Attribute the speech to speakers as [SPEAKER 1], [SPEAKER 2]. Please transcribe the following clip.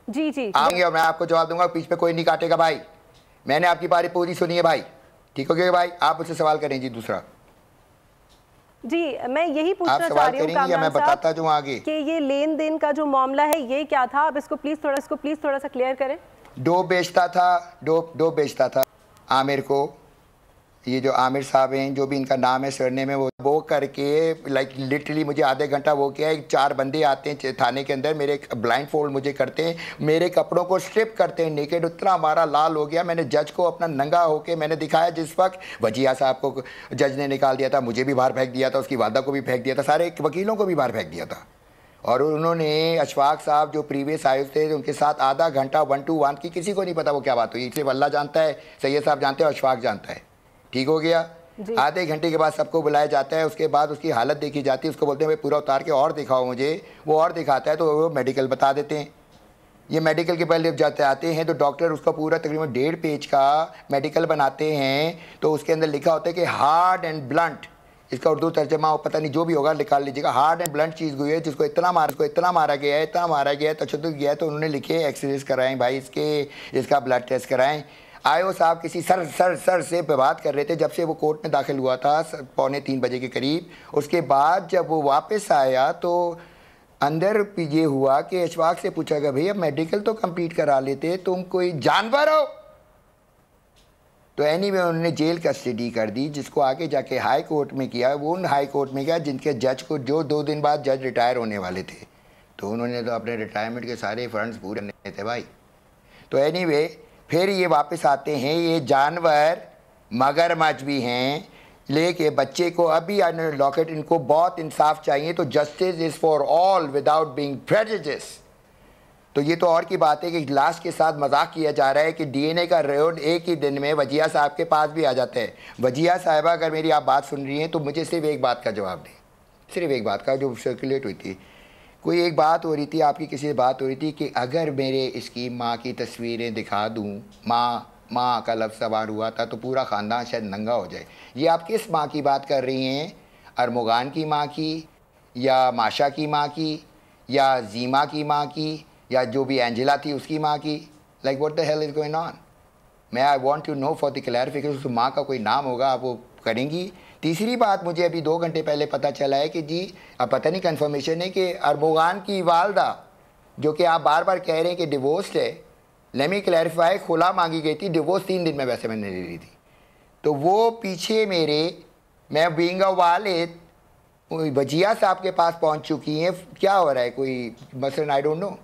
[SPEAKER 1] जी जी
[SPEAKER 2] आएंगे और मैं आपको जवाब दूंगा, बीच में कोई नहीं काटेगा भाई। मैंने आपकी बारी पूरी सुनी है भाई, ठीक हो गया भाई? आप मुझसे सवाल करें जी दूसरा।
[SPEAKER 1] जी, मैं यही
[SPEAKER 2] आप
[SPEAKER 1] पूछना चाह
[SPEAKER 2] सवाल
[SPEAKER 1] रही हूँ
[SPEAKER 2] करेंगी या
[SPEAKER 1] कामरान
[SPEAKER 2] मैं
[SPEAKER 1] साहब
[SPEAKER 2] बताता जाऊँ आगे?
[SPEAKER 1] कि ये लेन देन का जो मामला है ये क्या था, आप इसको प्लीज थोड़ा सा क्लियर करें।
[SPEAKER 2] डोप बेचता था, डोप बेचता था आमिर को। ये जो आमिर साहब हैं, जो भी इनका नाम है सरने में, वो करके लाइक लिटरली मुझे आधे घंटा वो किया। एक 4 बंदे आते हैं थाने के अंदर, मेरे ब्लाइंड फोल्ड मुझे करते हैं, मेरे कपड़ों को स्ट्रिप करते हैं नेकेड। उतना हमारा लाल हो गया, मैंने जज को अपना नंगा होके मैंने दिखाया। जिस वक्त वजिया साहब को जज ने निकाल दिया था, मुझे भी बाहर फेंक दिया था, उसकी वादा को भी फेंक दिया था, सारे वकीलों को भी बाहर फेंक दिया था। और उन्होंने अशफाक साहब जो प्रीवियस आयुक्त थे उनके साथ आधा घंटा 1 to 1 की, किसी को नहीं पता वो क्या बात हुई, सिर्फ अल्लाह जानता है, सैयद साहब जानते हैं, अशफाक जानता है। ठीक हो गया? आधे घंटे के बाद सबको बुलाया जाता है, उसके बाद उसकी हालत देखी जाती है, उसको बोलते हैं भाई पूरा उतार के और दिखाओ मुझे। वो और दिखाता है तो वो मेडिकल बता देते हैं। ये मेडिकल के पहले जाते आते हैं तो डॉक्टर उसका पूरा तकरीबन 1.5 पेज का मेडिकल बनाते हैं। तो उसके अंदर लिखा होता है कि हार्ड एंड ब्लंट, इसका उर्दू तर्जमा पता नहीं जो भी होगा निकाल लीजिएगा, हार्ड एंड ब्लंट चीज़ हुई है जिसको इतना मारा गया है, इतना मारा गया है, तशद्दुद किया है। तो उन्होंने लिखे एक्सरेज कराएं भाई इसका ब्लड टेस्ट कराएं। आयो साहब किसी सर से बात कर रहे थे जब से वो कोर्ट में दाखिल हुआ था 2:45 बजे के करीब। उसके बाद जब वो वापस आया तो अंदर ये हुआ कि अशफाक से पूछा गया भैया मेडिकल तो कंप्लीट करा लेते, तुम कोई जानवर हो? तो एनीवे उन्होंने जेल कस्टडी कर दी, जिसको आगे जाके हाई कोर्ट में किया। वो उन हाई कोर्ट में गया जिनके जज को जो 2 दिन बाद जज रिटायर होने वाले थे, तो उन्होंने तो अपने रिटायरमेंट के सारे फंड्स पूरे करने थे भाई। तो एनीवे फिर ये वापस आते हैं, ये जानवर मगरमच्छ भी हैं, लेके बच्चे को अभी लॉकेट, इनको बहुत इंसाफ चाहिए। तो justice is for all without being prejudice. तो ये तो और की बात है कि लाश के साथ मजाक किया जा रहा है कि डीएनए का रिपोर्ट एक ही दिन में वजिया साहब के पास भी आ जाता है। वजिया साहिबा अगर मेरी आप बात सुन रही हैं तो मुझे सिर्फ एक बात का जवाब दें, सिर्फ एक बात का जो सर्कुलेट हुई थी। कोई एक बात हो रही थी, आपकी किसी से बात हो रही थी कि अगर मेरे इसकी माँ की तस्वीरें दिखा दूँ, माँ का लफ्ज़ सवार हुआ था, तो पूरा ख़ानदान शायद नंगा हो जाए। ये आप किस माँ की बात कर रही हैं? अरमुगान की माँ की, या माशा की माँ की, या जीमा की माँ की, या जो भी एंजेला थी उसकी माँ की? Like what the hell is going on? मैं I want to know for the clarification. उस माँ का कोई नाम होगा, आप वो करेंगी? तीसरी बात, मुझे अभी 2 घंटे पहले पता चला है कि जी अब पता नहीं कन्फर्मेशन है कि अरमुगान की वालदा, जो कि आप बार बार कह रहे हैं कि डिवोर्स्ड है, लेट मी क्लैरिफाई, खुला मांगी गई थी, डिवोर्स 3 दिन में वैसे मैंने ले ली थी। तो वो पीछे मेरे, मैं बीइंग अ वालिद, वजिया साहब के पास पहुंच चुकी हैं। क्या हो रहा है कोई मसलन? I don't know.